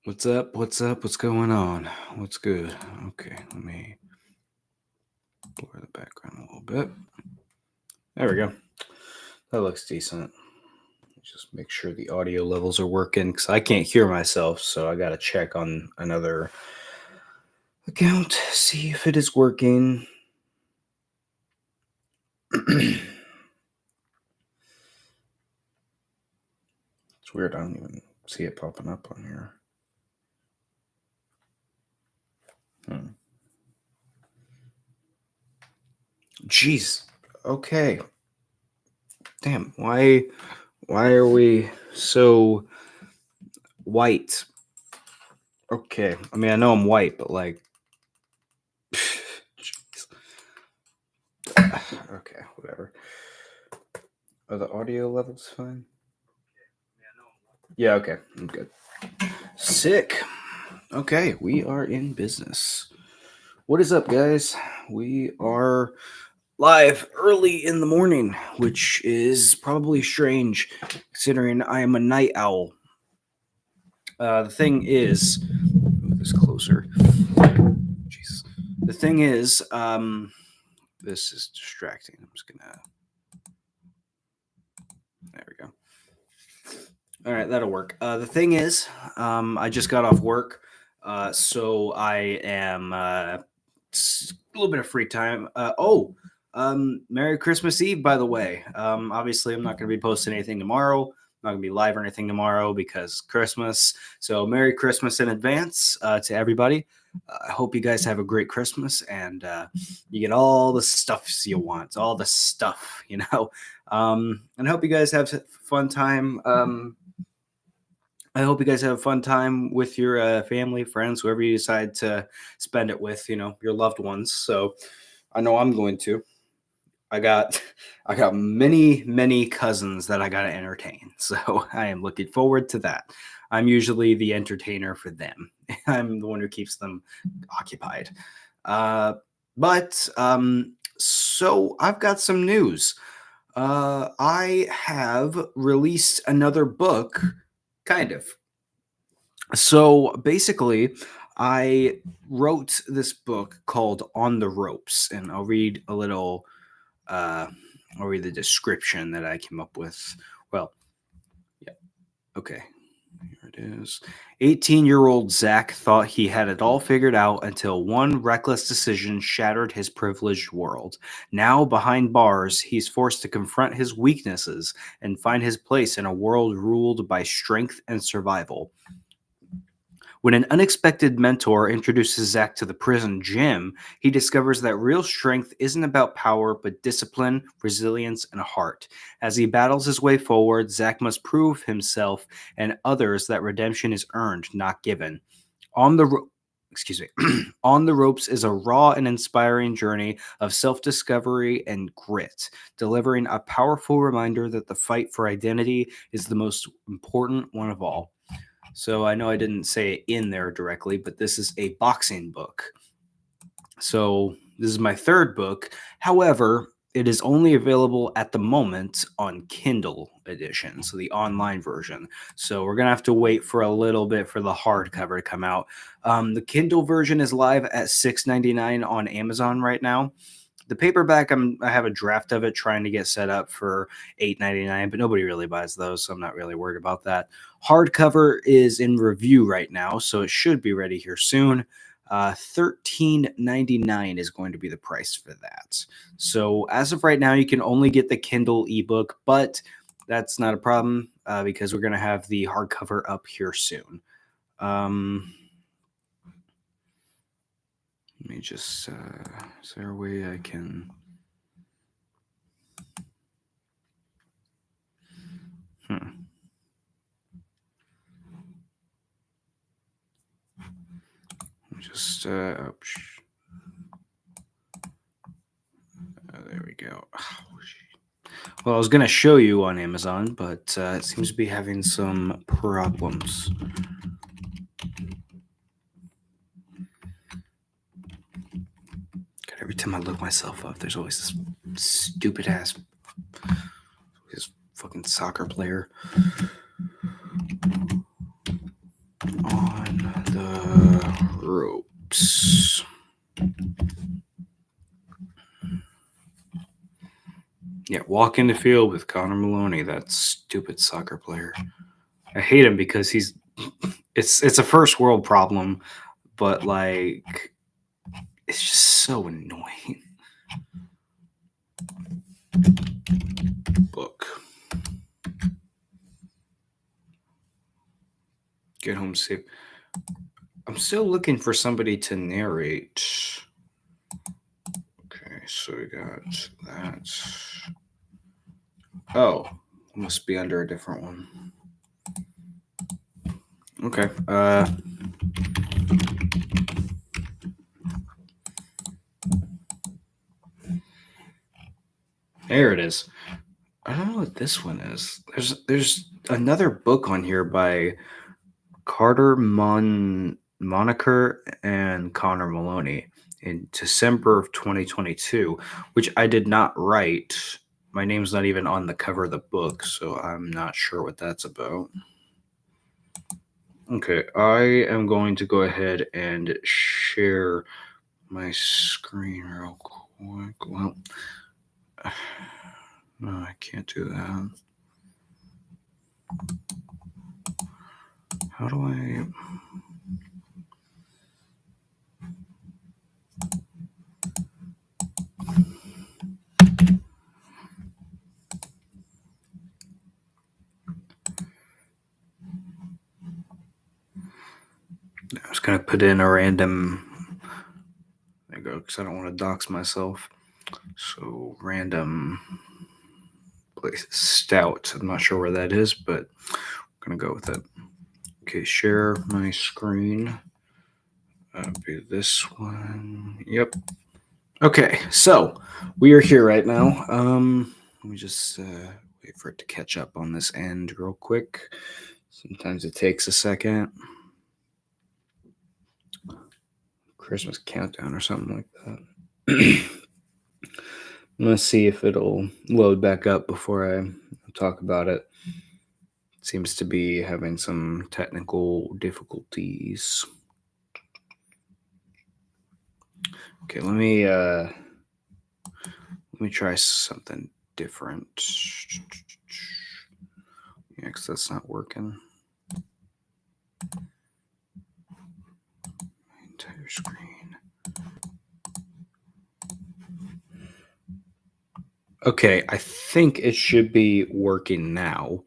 What's up? What's up? What's going on? What's good? Okay, let me blur the background a little bit. There we go. That looks decent. Just make sure the audio levels are working because I can't hear myself, so I gotta check on another account, see if it is working. It's weird. I don't even see it popping up on here. Jeez. Okay. Damn. Why are we so white? Okay. I mean, I know I'm white, but like jeez. Okay, whatever. Are the audio levels fine? Yeah, okay. I'm good. Sick. Okay, we are in business. What is up, guys? We are live early in the morning, which is probably strange considering I am a night owl. The thing is, move this closer. Jeez. The thing is, this is distracting. I'm just gonna. There we go. All right, that'll work. The thing is, I just got off work, so I am a little bit of free time. Merry Christmas Eve, by the way. Obviously, I'm not going to be posting anything tomorrow. I'm not going to be live or anything tomorrow because Christmas. So, Merry Christmas in advance to everybody. I hope you guys have a great Christmas and you get all the stuffs you want, all the stuff, and I hope you guys have a fun time. I hope you guys have a fun time with your family, friends, whoever you decide to spend it with, your loved ones. So I know I'm going to. I got I got many cousins that I got to entertain. So I am looking forward to that. I'm usually the entertainer for them. I'm the one who keeps them occupied. So I've got some news. I have released another book, kind of. So basically, I wrote this book called On the Ropes, and I'll read a little. I'll read the description that I came up with. Well, yeah, okay. Here it is. 18-year-old Zach thought he had it all figured out until one reckless decision shattered his privileged world. Now, behind bars, he's forced to confront his weaknesses and find his place in a world ruled by strength and survival. When an unexpected mentor introduces Zach to the prison gym, he discovers that real strength isn't about power, but discipline, resilience, and a heart. As he battles his way forward, Zach must prove himself and others that redemption is earned, not given. On the ro- Excuse me. On the Ropes is a raw and inspiring journey of self-discovery and grit, delivering a powerful reminder that the fight for identity is the most important one of all. So I know I didn't say it in there directly, but this is a boxing book. So this is my third book. However, it is only available at the moment on Kindle edition, so the online version. So we're gonna have to wait for a little bit for the hardcover to come out. The Kindle version is live at $6.99 on Amazon right now. The paperback, I have a draft of it trying to get set up for $8.99, but nobody really buys those, so I'm not really worried about that. Hardcover is in review right now, so it should be ready here soon. $13.99 is going to be the price for that. So as of right now, you can only get the Kindle ebook, but that's not a problem because we're going to have the hardcover up here soon. Let me just, is there a way I can... Just, there we go. Well, I was going to show you on Amazon, but it seems to be having some problems. God, every time I look myself up, there's always this stupid ass, this fucking soccer player on Yeah, walk in the field with Connor Maloney, that stupid soccer player. I hate him because it's a first world problem, but like it's just so annoying. Book. Get home safe. I'm still looking for somebody to narrate. Okay, so we got that. Oh, must be under a different one. Okay. There it is. I don't know what this one is. There's another book on here by Carter Moniker and Connor Maloney in December of 2022, which I did not write. My name's not even on the cover of the book, so I'm not sure what that's about. Okay, I am going to go ahead and share my screen real quick. Well, no, I can't do that. How do I? I was going to put in a random. There you go, because I don't want to dox myself. So, random place. Stout. I'm not sure where that is, but I'm going to go with it. Okay, share my screen. Be this one. Yep. Okay, so we are here right now. Let me just wait for it to catch up on this end real quick. Sometimes it takes a second. Christmas countdown or something like that. I'm gonna see if it'll load back up before I talk about it. It seems to be having some technical difficulties. Okay, let me try something different. Yeah, because that's not working. Entire screen. Okay, I think it should be working now.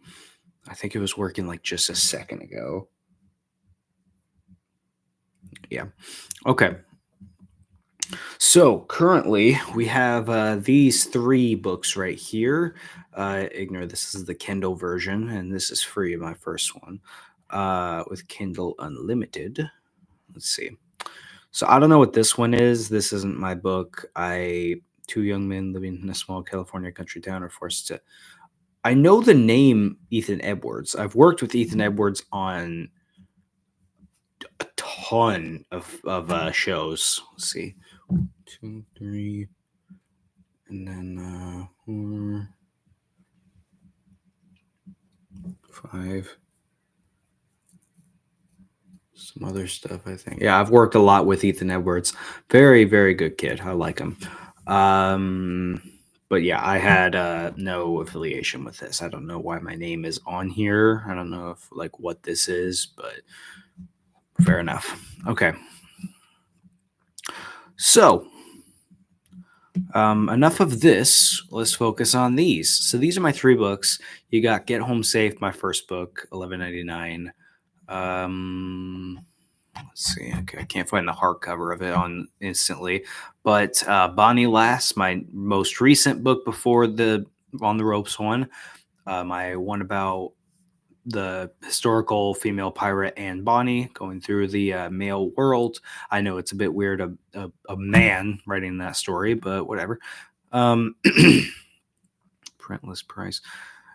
I think it was working like just a second ago. Yeah. Okay. So currently we have these three books right here. Ignore this is the Kindle version, and this is free. My first one with Kindle Unlimited. Let's see. So I don't know what this one is. This isn't my book. Two young men living in a small California country town are forced to. I know the name Ethan Edwards. I've worked with Ethan Edwards on a ton of shows. Let's see. 2, 3, and then 4, 5. Some other stuff, I think. Yeah, I've worked a lot with Ethan Edwards. Very, very good kid. I like him. But yeah, I had no affiliation with this. I don't know why my name is on here. I don't know if like what this is, but fair enough. Okay. So, enough of this. Let's focus on these. So these are my three books. You got Get Home Safe, my first book, $11.99. Let's see. Okay, I can't find the hardcover of it on instantly, but Bonnie Lass, my most recent book before the On the Ropes one, my one about the historical female pirate Anne Bonny going through the male world. I know it's a bit weird, a man writing that story, but whatever. Printless price.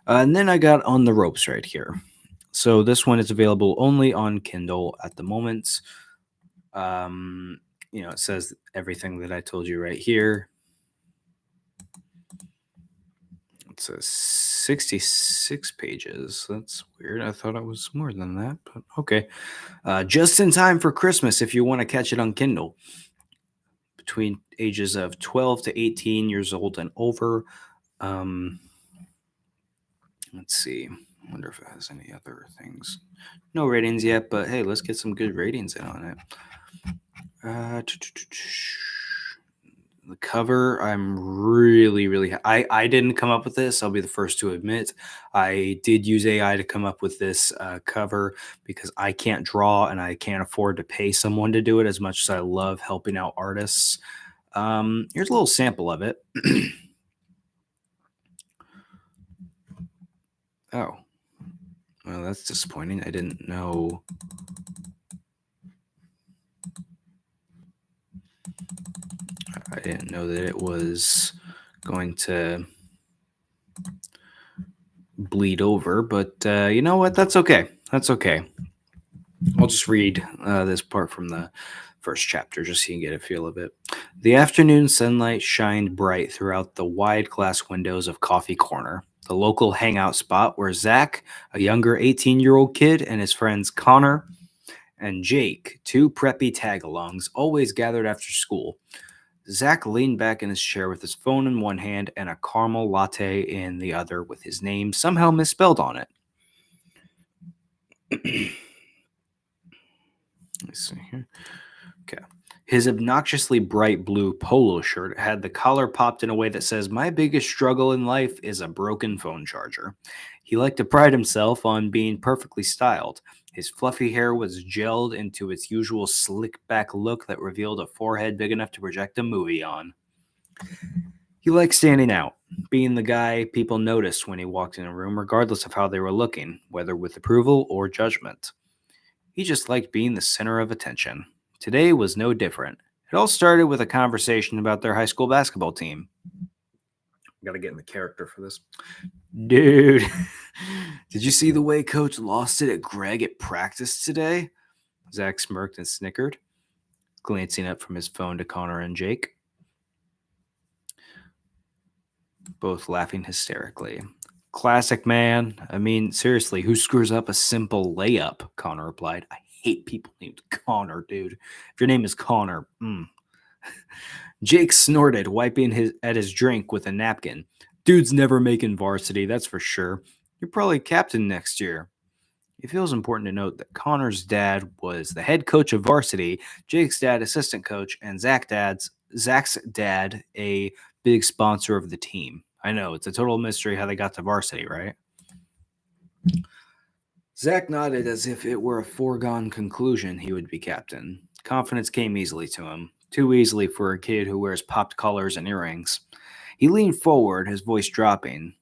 And then I got On the Ropes right here. So this one is available only on Kindle at the moment. It says everything that I told you right here. It says 66 pages. That's weird. I thought it was more than that, but okay. Just in time for Christmas if you want to catch it on Kindle. Between ages of 12 to 18 years old and over. Um, let's see. I wonder if it has any other things. No ratings yet, but hey, let's get some good ratings in on it. Uh, the cover, I'm really. I didn't come up with this. I'll be the first to admit. I did use AI to come up with this cover because I can't draw and I can't afford to pay someone to do it as much as I love helping out artists. Here's a little sample of it. Oh, well, that's disappointing. I didn't know. I didn't know that it was going to bleed over, but you know what? That's okay. That's okay. I'll just read this part from the first chapter just so you can get a feel of it. The afternoon sunlight shined bright throughout the wide glass windows of Coffee Corner, the local hangout spot where Zach, a younger 18-year-old kid, and his friends Connor and Jake, two preppy tag alongs, always gathered after school. Zach leaned back in his chair with his phone in one hand and a caramel latte in the other with his name somehow misspelled on it. Let's see here. Okay. His obnoxiously bright blue polo shirt had the collar popped in a way that says, "My biggest struggle in life is a broken phone charger." He liked to pride himself on being perfectly styled. His fluffy hair was gelled into its usual slick back look that revealed a forehead big enough to project a movie on. He liked standing out, being the guy people noticed when he walked in a room, regardless of how they were looking, whether with approval or judgment. He just liked being the center of attention. Today was no different. It all started with a conversation about their high school basketball team. Got to get in the character for this. Dude, did you see the way Coach lost it at Greg at practice today? Zach smirked and snickered, glancing up from his phone to Connor and Jake, both laughing hysterically. Classic, man. I mean, seriously, who screws up a simple layup? Connor replied. I hate people named Connor, dude. If your name is Connor, Jake snorted, wiping his drink with a napkin. Dude's never making varsity, that's for sure. You're probably captain next year. It feels important to note that Connor's dad was the head coach of varsity, Jake's dad assistant coach, and Zach's dad a big sponsor of the team. I know, it's a total mystery how they got to varsity, right? Zach nodded as if it were a foregone conclusion he would be captain. Confidence came easily to him, too easily for a kid who wears popped collars and earrings. He leaned forward, his voice dropping.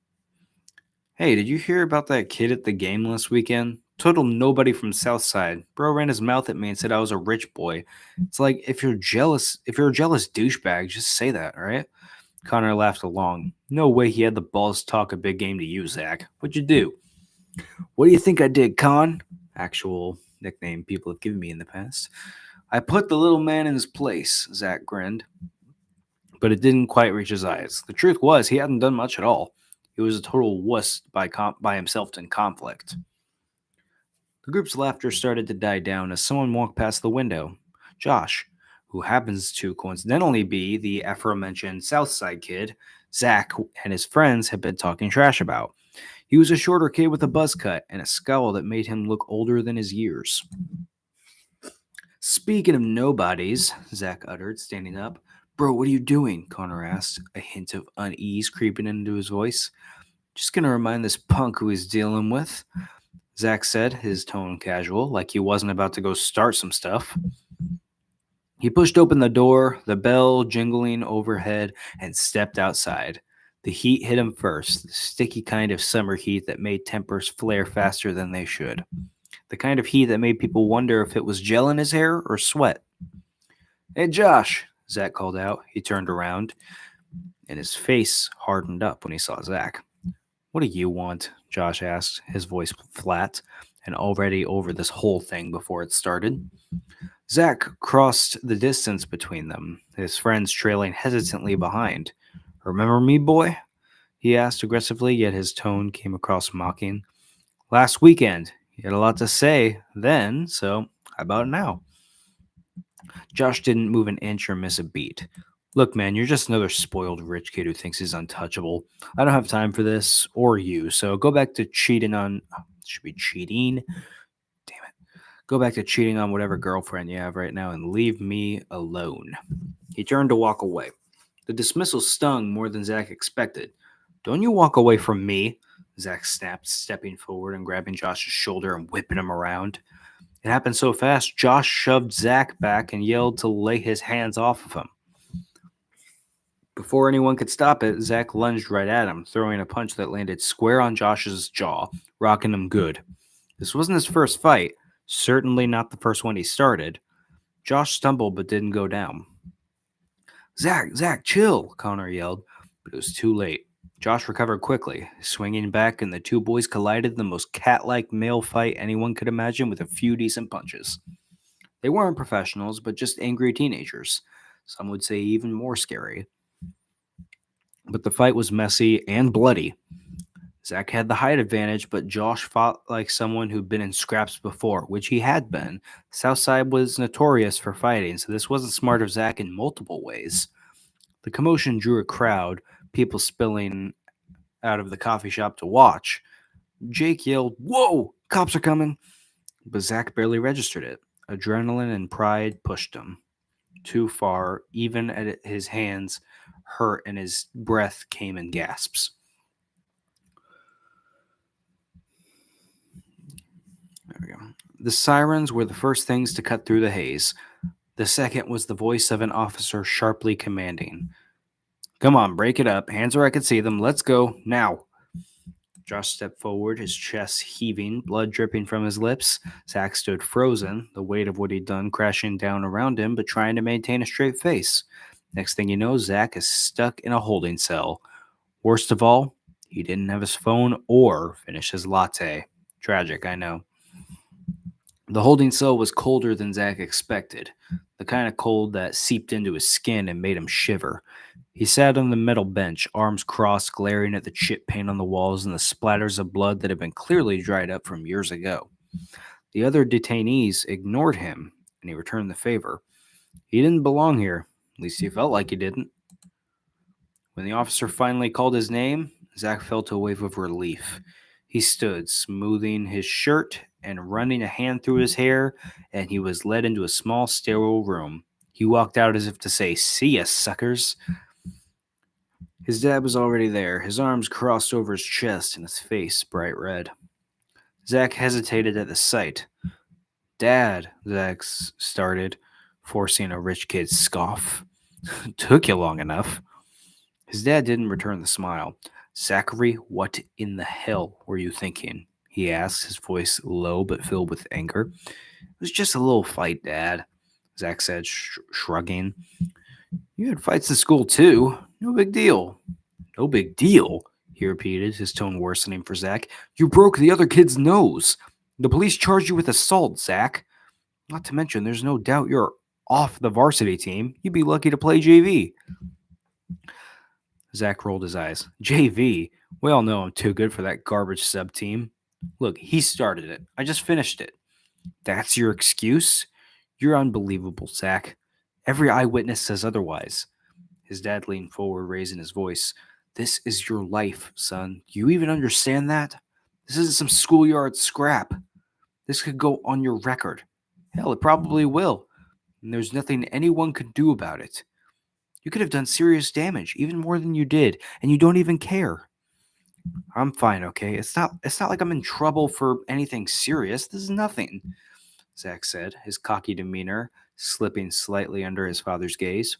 Hey, did you hear about that kid at the game last weekend? Total nobody from Southside. Bro ran his mouth at me and said I was a rich boy. It's like if you're a jealous douchebag, just say that, right? Connor laughed along. No way he had the balls to talk a big game to you, Zach. What'd you do? What do you think I did, Con? Actual nickname people have given me in the past. I put the little man in his place, Zach grinned, but it didn't quite reach his eyes. The truth was, he hadn't done much at all. He was a total wuss by himself in conflict. The group's laughter started to die down as someone walked past the window. Josh, who happens to coincidentally be the aforementioned Southside kid Zach and his friends had been talking trash about. He was a shorter kid with a buzz cut and a scowl that made him look older than his years. Speaking of nobodies, Zach uttered, standing up. Bro, what are you doing? Connor asked, a hint of unease creeping into his voice. Just gonna remind this punk who he's dealing with, Zach said, his tone casual, like he wasn't about to go start some stuff. He pushed open the door, the bell jingling overhead, and stepped outside. The heat hit him first, the sticky kind of summer heat that made tempers flare faster than they should. The kind of heat that made people wonder if it was gel in his hair or sweat. Hey, Josh, Zach called out. He turned around, and his face hardened up when he saw Zach. What do you want? Josh asked, his voice flat and already over this whole thing before it started. Zach crossed the distance between them, his friends trailing hesitantly behind. Remember me, boy? He asked aggressively, yet his tone came across mocking. Last weekend, you had a lot to say then, so how about now? Josh didn't move an inch or miss a beat. Look, man, you're just another spoiled rich kid who thinks he's untouchable. I don't have time for this or you, so go back to cheating on. Should be cheating. Damn it. Go back to cheating on whatever girlfriend you have right now and leave me alone. He turned to walk away. The dismissal stung more than Zach expected. Don't you walk away from me, Zach snapped, stepping forward and grabbing Josh's shoulder and whipping him around. It happened so fast, Josh shoved Zach back and yelled to lay his hands off of him. Before anyone could stop it, Zach lunged right at him, throwing a punch that landed square on Josh's jaw, rocking him good. This wasn't his first fight, certainly not the first one he started. Josh stumbled but didn't go down. Zach, chill, Connor yelled, but it was too late. Josh recovered quickly, swinging back, and the two boys collided in the most cat-like male fight anyone could imagine with a few decent punches. They weren't professionals, but just angry teenagers. Some would say even more scary. But the fight was messy and bloody. Zach had the height advantage, but Josh fought like someone who'd been in scraps before, which he had been. Southside was notorious for fighting, so this wasn't smart of Zach in multiple ways. The commotion drew a crowd, people spilling out of the coffee shop to watch. Jake yelled, "Whoa, cops are coming!" But Zach barely registered it. Adrenaline and pride pushed him too far, even at his hands hurt and his breath came in gasps. There we go. The sirens were the first things to cut through the haze. The second was the voice of an officer sharply commanding, "Come on, break it up. Hands where I can see them. Let's go, now." Josh stepped forward, his chest heaving, blood dripping from his lips. Zach stood frozen, the weight of what he'd done crashing down around him, but trying to maintain a straight face. Next thing you know, Zach is stuck in a holding cell. Worst of all, he didn't have his phone or finish his latte. Tragic, I know. The holding cell was colder than Zach expected, the kind of cold that seeped into his skin and made him shiver. He sat on the metal bench, arms crossed, glaring at the chip paint on the walls and the splatters of blood that had been clearly dried up from years ago. The other detainees ignored him, and he returned the favor. He didn't belong here. At least he felt like he didn't. When the officer finally called his name, Zach felt a wave of relief. He stood, smoothing his shirt and running a hand through his hair, and he was led into a small, sterile room. He walked out as if to say, "See ya, suckers." His dad was already there, his arms crossed over his chest and his face bright red. Zach hesitated at the sight. "Dad," Zach started, forcing a rich kid's scoff. "Took you long enough." His dad didn't return the smile. "Zachary, what in the hell were you thinking?" he asked, his voice low but filled with anger. "It was just a little fight, Dad," Zach said, shrugging. "You had fights in school, too. No big deal." "No big deal," he repeated, his tone worsening for Zach. "You broke the other kid's nose. The police charged you with assault, Zach. Not to mention, there's no doubt you're off the varsity team. You'd be lucky to play JV." Zach rolled his eyes. "JV? We all know I'm too good for that garbage sub team. Look, he started it. I just finished it." "That's your excuse? You're unbelievable, Zach. Every eyewitness says otherwise." His dad leaned forward, raising his voice. "This is your life, son. Do you even understand that? This isn't some schoolyard scrap. This could go on your record. Hell, it probably will. And there's nothing anyone could do about it. You could have done serious damage, even more than you did, and you don't even care." "I'm fine, okay? It's not like I'm in trouble for anything serious. This is nothing," Zach said, his cocky demeanor slipping slightly under his father's gaze.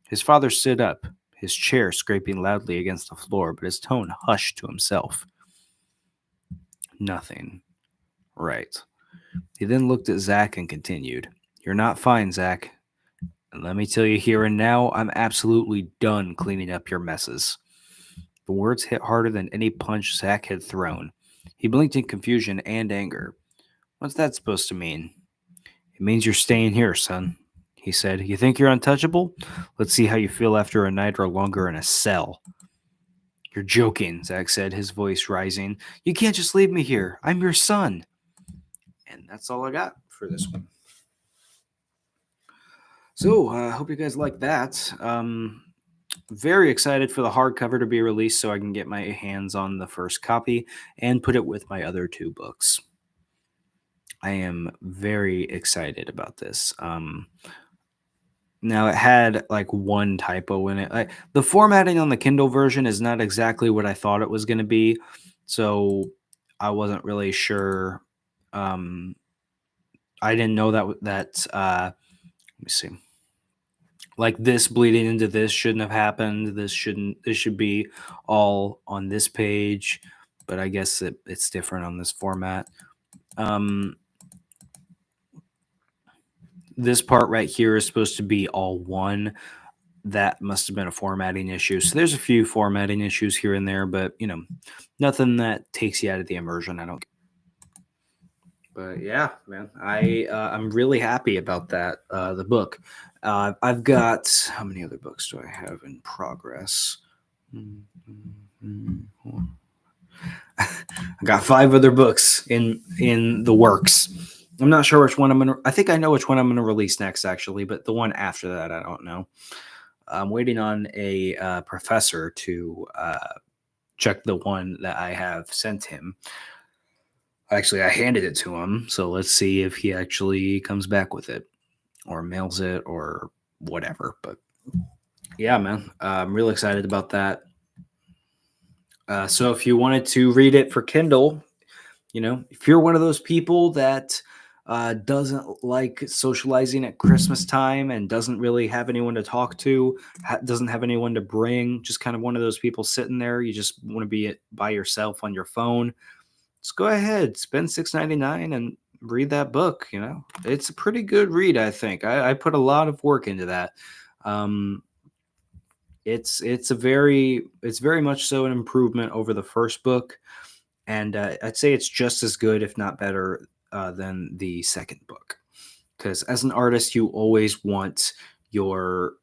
His father stood up, his chair scraping loudly against the floor, but his tone hushed to himself. "Nothing. Right." He then looked at Zach and continued, "You're not fine, Zach. And let me tell you here and now, I'm absolutely done cleaning up your messes." The words hit harder than any punch Zach had thrown. He blinked in confusion and anger. "What's that supposed to mean?" "It means you're staying here, son," he said. "You think you're untouchable? Let's see how you feel after a night or longer in a cell." "You're joking," Zach said, his voice rising. "You can't just leave me here. I'm your son." And that's all I got for this one. So I hope you guys like that. Very excited for the hardcover to be released so I can get my hands on the first copy and put it with my other two books. I am very excited about this. Now it had like one typo in it. The formatting on the Kindle version is not exactly what I thought it was going to be, so I wasn't really sure. Um, I didn't know that. Let me see. Like this bleeding into this shouldn't have happened. This shouldn't. This should be all on this page, but I guess it's different on this format. Um, this part right here is supposed to be all one. That must have been a formatting issue. So there's a few formatting issues here and there, but nothing that takes you out of the immersion. I don't. But yeah, man, I'm really happy about that. The book. I've got how many other books do I have in progress? I got 5 other books in the works. I'm not sure which one I'm gonna. I think I know which one I'm gonna release next, actually, but the one after that, I don't know. I'm waiting on a professor to check the one that I have sent him. Actually, I handed it to him, so let's see if he actually comes back with it or mails it or whatever. But yeah, man, I'm really excited about that. So if you wanted to read it for Kindle, if you're one of those people that doesn't like socializing at Christmas time and doesn't really have anyone to talk to, doesn't have anyone to bring, just kind of one of those people sitting there, you just want to be by yourself on your phone, just go ahead, spend $6.99 and read that book. It's a pretty good read, I think. I put a lot of work into that. Um, it's very much so an improvement over the first book, and I'd say it's just as good, if not better, than the second book. Because as an artist, you always want your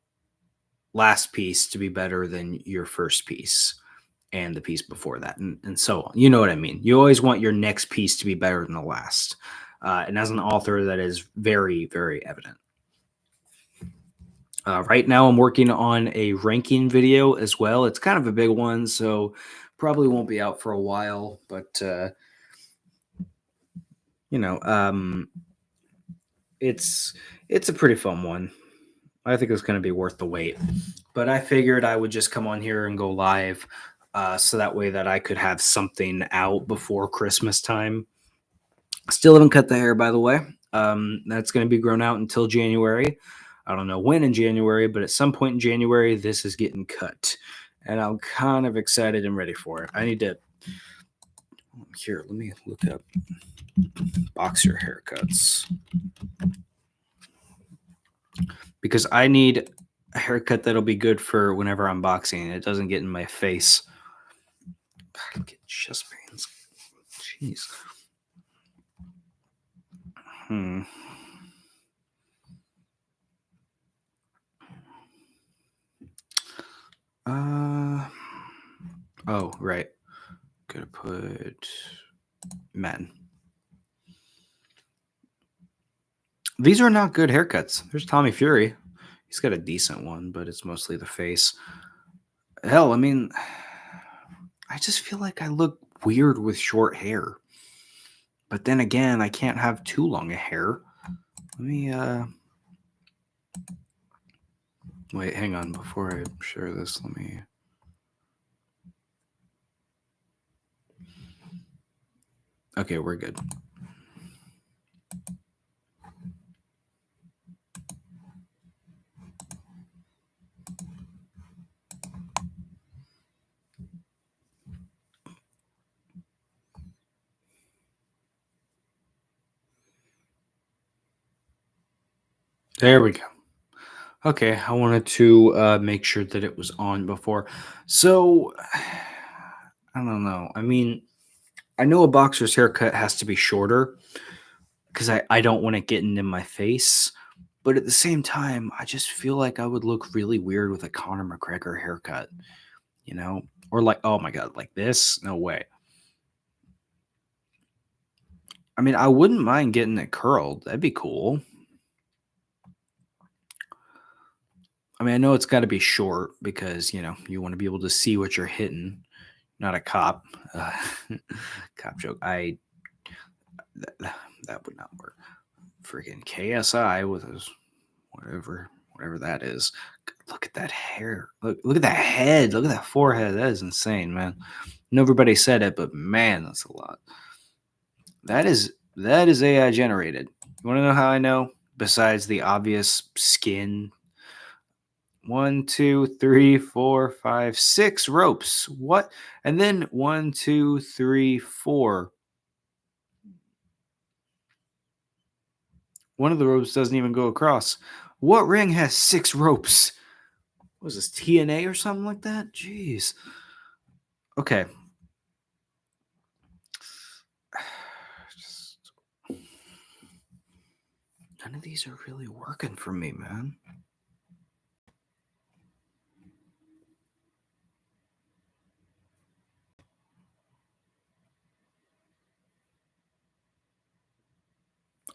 last piece to be better than your first piece and the piece before that, and so on. You know what I mean? You always want your next piece to be better than the last. And as an author, that is very, very evident. Right now, I'm working on a ranking video as well. It's kind of a big one, so probably won't be out for a while, but you know, um, it's it's a pretty fun one. I think it's going to be worth the wait. But I figured I would just come on here and go live, so that way that I could have something out before Christmas time. Still haven't cut the hair, by the way. That's going to be grown out until January. I don't know when in January, but at some point in January, this is getting cut. And I'm kind of excited and ready for it. I need to. Here, let me look up boxer haircuts. Because I need a haircut that'll be good for whenever I'm boxing. It doesn't get in my face. I get chest pains. Jeez. Hmm. Oh, right. Gotta put men. These are not good haircuts. There's Tommy Fury. He's got a decent one, but it's mostly the face. Hell, I mean, I just feel like I look weird with short hair. But then again, I can't have too long a hair. Let me wait, hang on before I share this. Let me Okay, we're good. There we go. Okay, I wanted to make sure that it was on before. So, I don't know. I mean, I know a boxer's haircut has to be shorter because I don't want it getting in my face. But at the same time, I just feel like I would look really weird with a Conor McGregor haircut, you know? Or like, oh my God, like this? No way. I mean, I wouldn't mind getting it curled. That'd be cool. I mean, I know it's got to be short because you want to be able to see what you're hitting. Not a cop. Uh, cop joke. That would not work. Freaking KSI with his whatever that is. Look at that hair. Look at that head. Look at that forehead. That is insane, man. Nobody said it, but man, that's a lot. That is AI generated. You want to know how I know? Besides the obvious skin. 1, 2, 3, 4, 5, 6 ropes. What? And then 1, 2, 3, 4. One of the ropes doesn't even go across. What ring has 6 ropes? Was this TNA or something like that? Jeez. Okay. None of these are really working for me, man.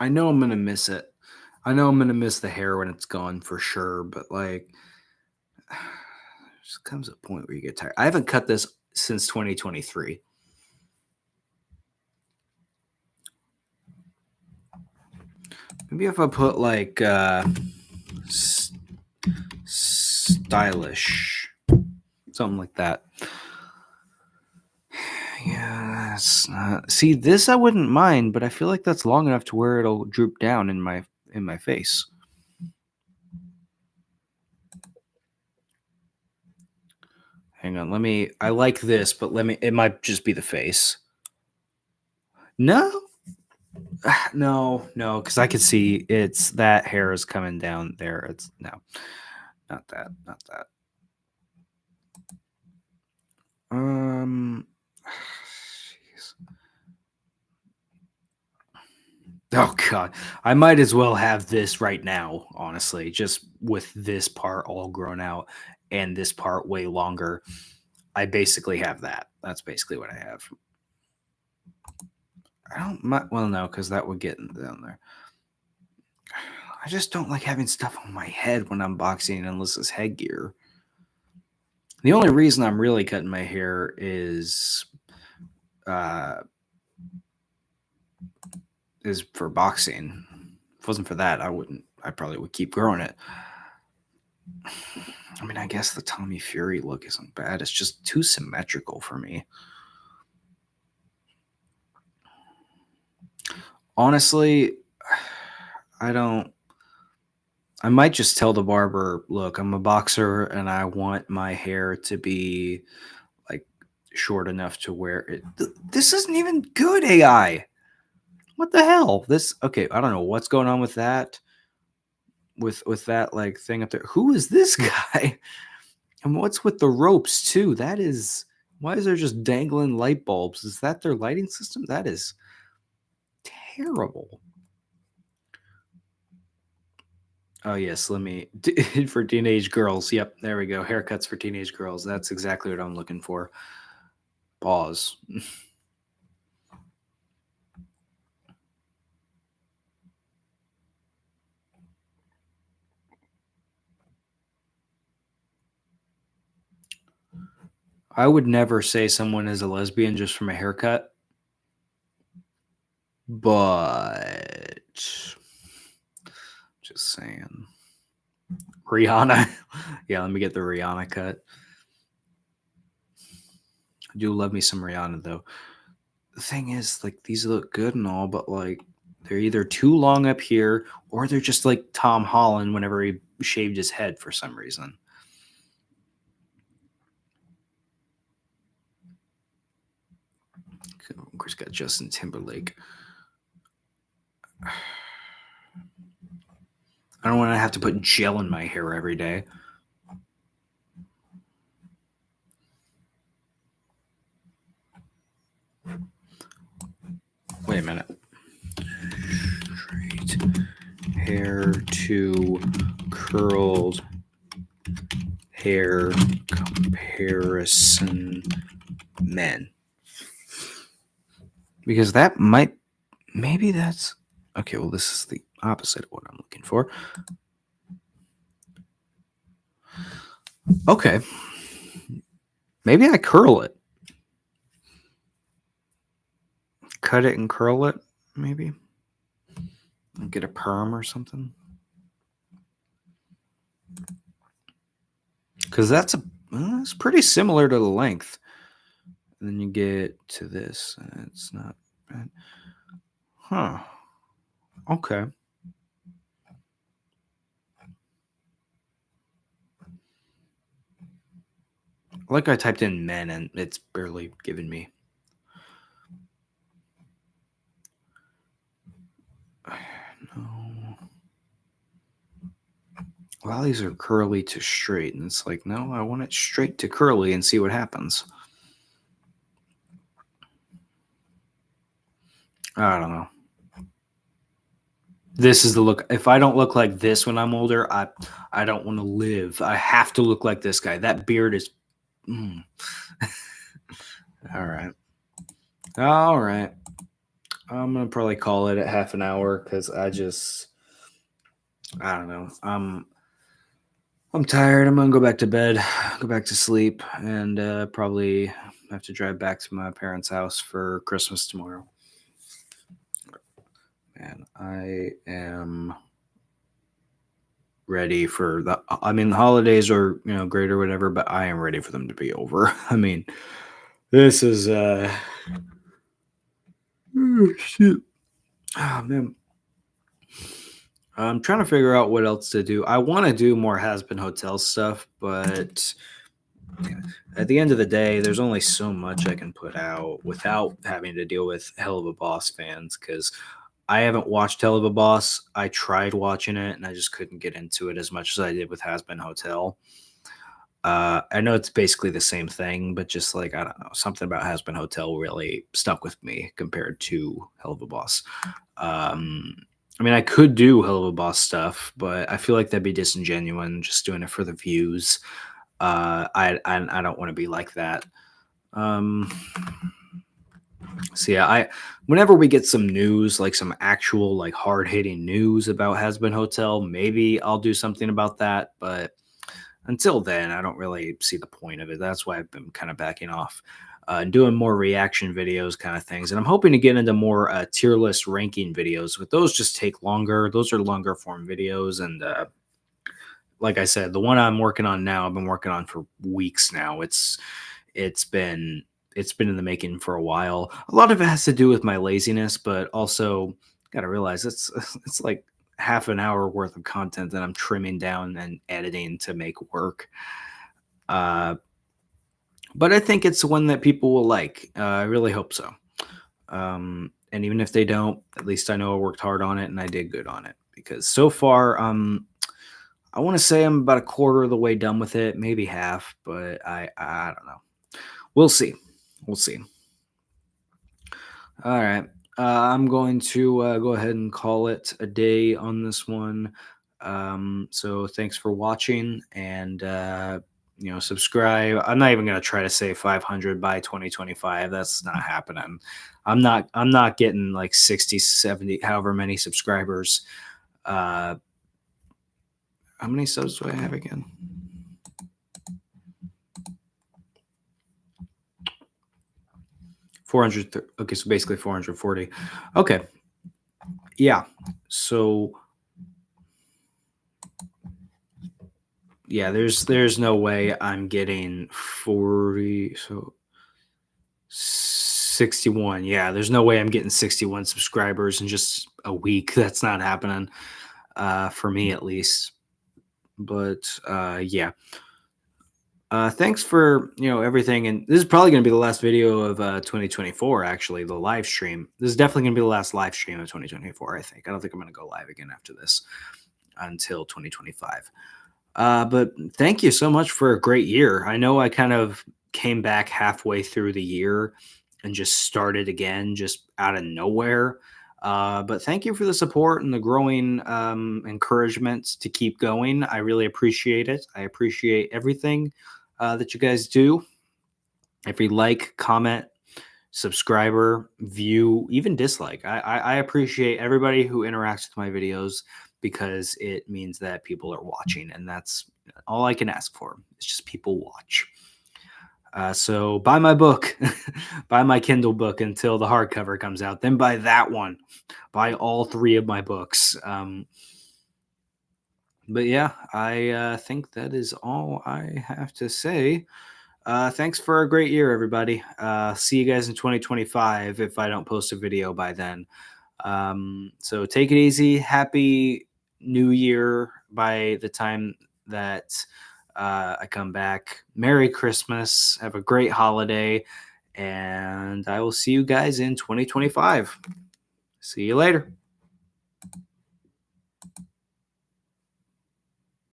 I know I'm gonna miss it. I know I'm gonna miss the hair when it's gone for sure, but like, just comes a point where you get tired. I haven't cut this since 2023. Maybe if I put like stylish, something like that. Yeah, see, this I wouldn't mind, but I feel like that's long enough to where it'll droop down in my face. Hang on, I like this, but it might just be the face. No, no, because I could see it's that hair is coming down there. It's no, not that. Jeez. Oh god, I might as well have this right now. Honestly, just with this part all grown out and this part way longer, I basically have that. That's basically what I have. I don't. Well, no, because that would get down there. I just don't like having stuff on my head when I'm boxing unless it's headgear. The only reason I'm really cutting my hair uh, is for boxing. If it wasn't for that, I wouldn't. I probably would keep growing it. I mean, I guess the Tommy Fury look isn't bad. It's just too symmetrical for me. Honestly, I don't. I might just tell the barber, look, I'm a boxer and I want my hair to be like short enough to wear it. This isn't even good AI. What the hell? This okay, I don't know what's going on with that. With that like thing up there. Who is this guy? And what's with the ropes too? That is why is there just dangling light bulbs? Is that their lighting system? That is terrible. Oh yes, let me for teenage girls. Yep, there we go. Haircuts for teenage girls. That's exactly what I'm looking for. Pause. I would never say someone is a lesbian just from a haircut, but just saying. Rihanna. Yeah, let me get the Rihanna cut. I do love me some Rihanna though. The thing is, like, these look good and all, but like they're either too long up here or they're just like Tom Holland whenever he shaved his head for some reason. Of course, got Justin Timberlake. I don't want to have to put gel in my hair every day. Wait a minute. Straight hair to curled hair comparison men. Because that might, maybe that's, okay, well, this is the opposite of what I'm looking for. Okay. Maybe I curl it. Cut it and curl it, maybe. And get a perm or something. Because it's pretty similar to the length. And then you get to this. And it's not bad. Huh. Okay. Like I typed in men and it's barely giving me. No. Well, these are curly to straight. And it's like, no, I want it straight to curly and see what happens. I don't know. This is the look. If I don't look like this when I'm older, I don't want to live. I have to look like this guy. That beard is. Mm. All right. All right. I'm gonna probably call it at half an hour because I don't know. I'm tired. I'm gonna go back to bed, go back to sleep, and probably have to drive back to my parents' house for Christmas tomorrow. And I am ready for the. I mean, the holidays are great or whatever, but I am ready for them to be over. I mean, this is shit. Oh man, I'm trying to figure out what else to do. I want to do more Has Been Hotel stuff, but at the end of the day, there's only so much I can put out without having to deal with Hell of a Boss fans because I haven't watched Hell of a Boss. I tried watching it and I just couldn't get into it as much as I did with Has Been Hotel. I know it's basically the same thing, but just like I don't know, something about Has Been Hotel really stuck with me compared to Hell of a Boss. Um, I mean, I could do Hell of a Boss stuff, but I feel like that'd be disingenuous just doing it for the views. I don't want to be like that. Um, so yeah, I whenever we get some news, like some actual like hard hitting news about Has Been Hotel, maybe I'll do something about that. But until then, I don't really see the point of it. That's why I've been kind of backing off. Doing more reaction videos kind of things. And I'm hoping to get into more tier list ranking videos, but those just take longer. Those are longer form videos. And like I said, the one I'm working on now, I've been working on for weeks now. It's been it's been in the making for a while. A lot of it has to do with my laziness, but also got to realize it's like half an hour worth of content that I'm trimming down and editing to make work. Uh, but I think it's one that people will like. I really hope so. And even if they don't, at least I know I worked hard on it and I did good on it because so far, I want to say I'm about a quarter of the way done with it, maybe half, but I don't know. We'll see. We'll see. All right. I'm going to go ahead and call it a day on this one. So thanks for watching and subscribe. I'm not even going to try to say 500 by 2025. That's not happening. I'm not getting like 60, 70, however many subscribers. Uh, how many subs do I have again? 400. Okay, so basically 440. Okay. Yeah. So yeah, there's no way I'm getting 40 so 61. Yeah, there's no way I'm getting 61 subscribers in just a week. That's not happening for me at least. But yeah. Thanks for everything, and this is probably going to be the last video of 2024. Actually, the live stream. This is definitely going to be the last live stream of 2024. I think. I don't think I'm going to go live again after this until 2025. But thank you so much for a great year. I know I kind of came back halfway through the year and just started again, just out of nowhere. But thank you for the support and the growing encouragement to keep going. I really appreciate it. I appreciate everything that you guys do. Every like, comment, subscriber, view, even dislike. I appreciate everybody who interacts with my videos because it means that people are watching, and that's All I can ask for is just people watch. So buy my book, buy my Kindle book until the hardcover comes out. Then buy that one. Buy all three of my books. But yeah, I think that is all I have to say. Thanks for a great year, everybody. See you guys in 2025 if I don't post a video by then. So take it easy. Happy New Year by the time that I come back. Merry Christmas. Have a great holiday. And I will see you guys in 2025. See you later.